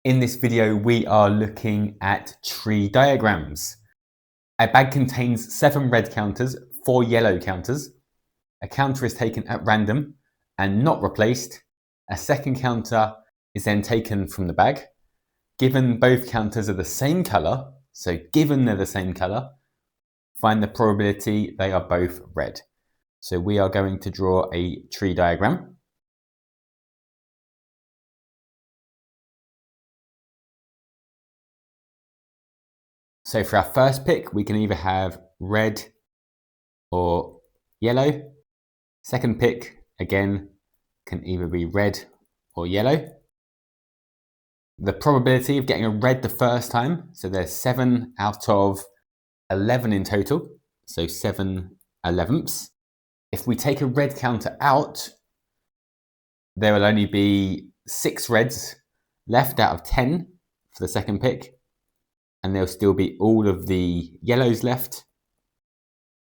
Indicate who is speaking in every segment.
Speaker 1: In this video, we are looking at tree diagrams. A bag contains 7 red counters, 4 yellow counters. A counter is taken at random and not replaced. A second counter is then taken from the bag. Given both counters are the same color, so given they're the same color, find the probability they are both red. So we are going to draw a tree diagram. So for our first pick, we can either have red or yellow. Second pick, again, can either be red or yellow. The probability of getting a red the first time, so there's 7 out of 11 in total, so 7/11ths. If we take a red counter out, there will only be 6 reds left out of 10 for the second pick, and there'll still be all of the yellows left.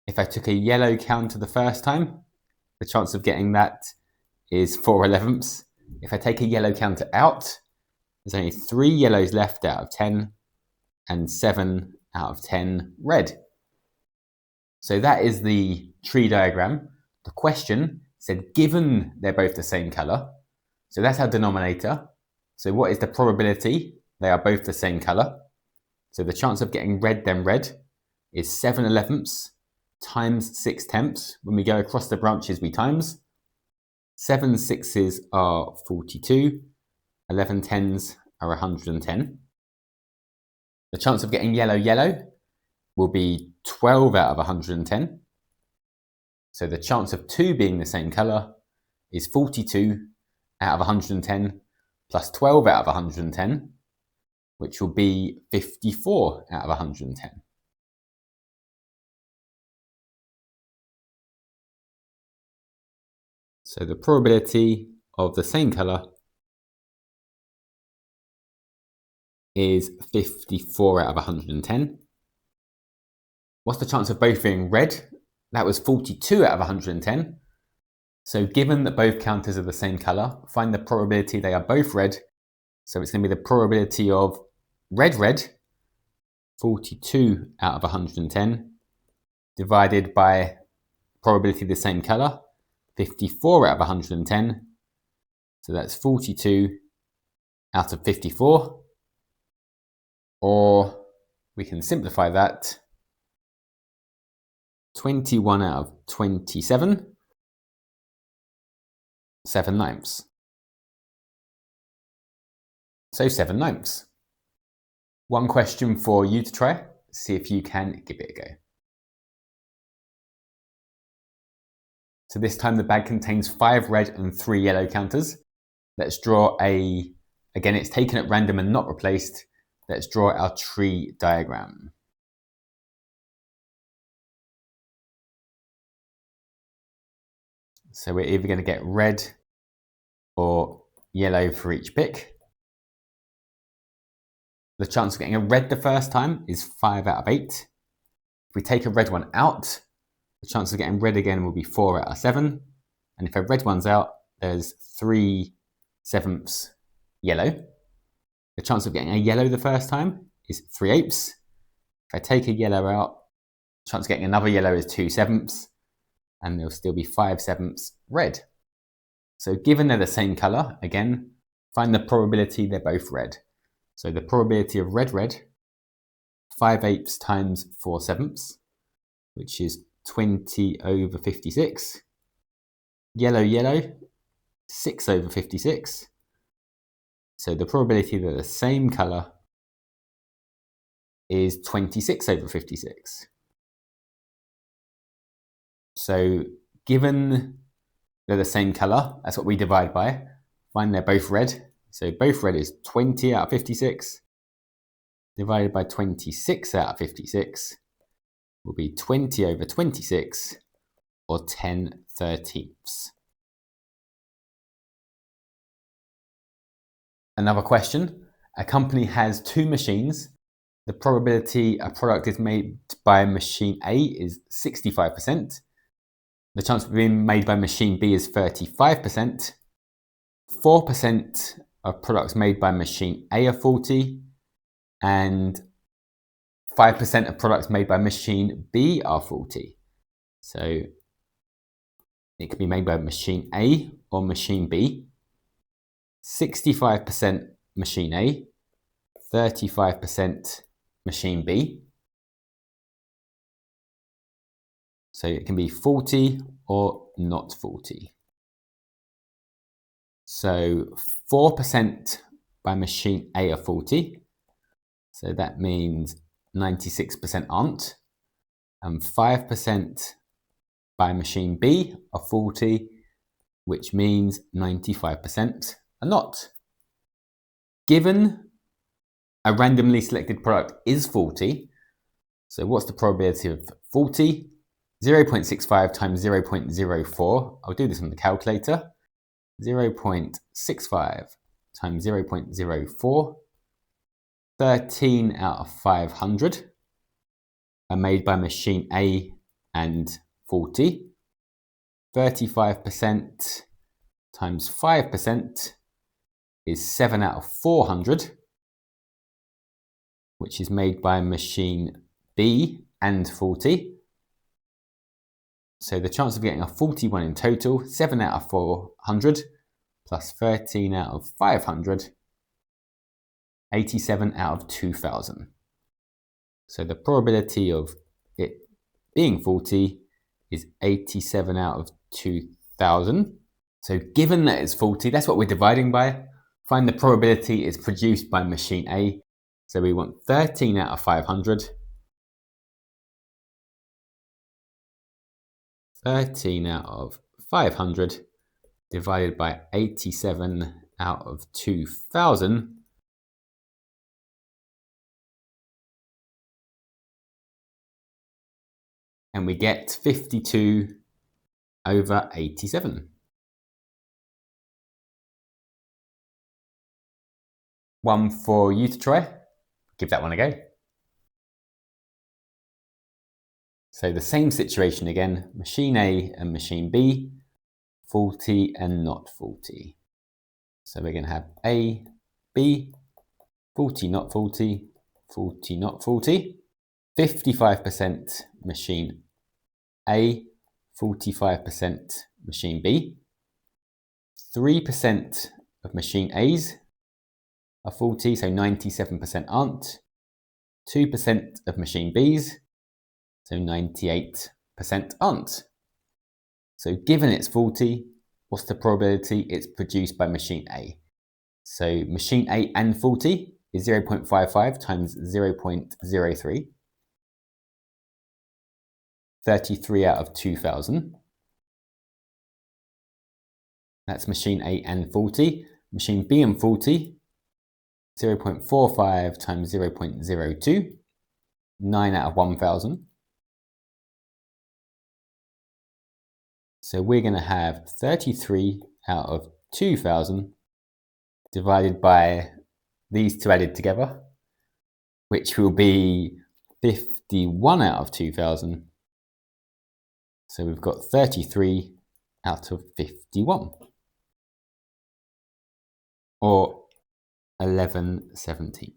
Speaker 1: If I took a yellow counter the first time, the chance of getting that is 4/11ths. If I take a yellow counter out, there's only 3 yellows left out of 10 and 7 out of 10 red. So that is the tree diagram. The question said given they're both the same color, so that's our denominator. So what is the probability they are both the same color? So the chance of getting red then red is 7/11ths times 6/10. When we go across the branches, we times. 7 sixes are 42. 11 tens are 110. The chance of getting yellow will be 12 out of 110. So the chance of 2 being the same color is 42 out of 110 plus 12 out of 110, which will be 54 out of 110. So the probability of the same color is 54 out of 110. What's the chance of both being red? That was 42 out of 110. So given that both counters are the same color, find the probability they are both red. So it's going to be the probability of red, 42 out of 110, divided by probability of the same color, 54 out of 110. So that's 42 out of 54. Or we can simplify that, 21 out of 27, 7/9. So 7/9. One question for you to try, see if you can give it a go. So this time the bag contains 5 red and 3 yellow counters. Let's draw again it's taken at random and not replaced. Let's draw our tree diagram. So we're either going to get red or yellow for each pick. The chance of getting a red the first time is 5 out of 8. If we take a red one out, the chance of getting red again will be 4 out of 7. And if a red one's out, there's 3/7 yellow. The chance of getting a yellow the first time is 3/8. If I take a yellow out, the chance of getting another yellow is 2/7. And there'll still be 5/7 red. So given they're the same color, again, find the probability they're both red. So the probability of red, 5/8 times 4/7, which is 20 over 56. Yellow, 6 over 56. So the probability they're the same color is 26 over 56. So given they're the same color, that's what we divide by. Find they're both red. So both red is 20 out of 56. Divided by 26 out of 56 will be 20 over 26, or 10/13. Another question. A company has 2 machines. The probability a product is made by machine A is 65%. The chance of being made by machine B is 35%. 4% of products made by machine A are faulty, and 5% of products made by machine B are faulty. So it can be made by machine A or machine B. 65% machine A, 35% machine B. So it can be faulty or not faulty. So 4% by machine A are faulty. So that means 96% aren't. And 5% by machine B are faulty, which means 95% are not. Given a randomly selected product is faulty, so what's the probability of faulty? 0.65 times 0.04. I'll do this on the calculator. 0.65 times 0.04. 13 out of 500 are made by machine A and faulty. 35% times 5% is 7 out of 400, which is made by machine B and faulty. So the chance of getting a faulty one in total, 7 out of 400 plus 13 out of 500, 87 out of 2000. So the probability of it being faulty is 87 out of 2000. So given that it's faulty, that's what we're dividing by. Find the probability it's produced by machine A. So we want 13 out of 500. 13 out of 500 divided by 87 out of 2000. And we get 52 over 87. One for you to try. Give that one a go. So the same situation again, machine A and machine B, faulty and not faulty. So we're going to have A, B, faulty, not faulty, faulty, not faulty. 55% machine A, 45% machine B. 3% of machine A's are faulty, so 97% aren't. 2% of machine B's, so 98% aren't. So given it's faulty, what's the probability it's produced by machine A? So machine A and faulty is 0.55 times 0.03. 33 out of 2000. That's machine A and faulty. Machine B and faulty, 0.45 times 0.02. 9 out of 1000. So we're going to have 33 out of 2000 divided by these two added together, which will be 51 out of 2000. So we've got 33 out of 51, or 11/17.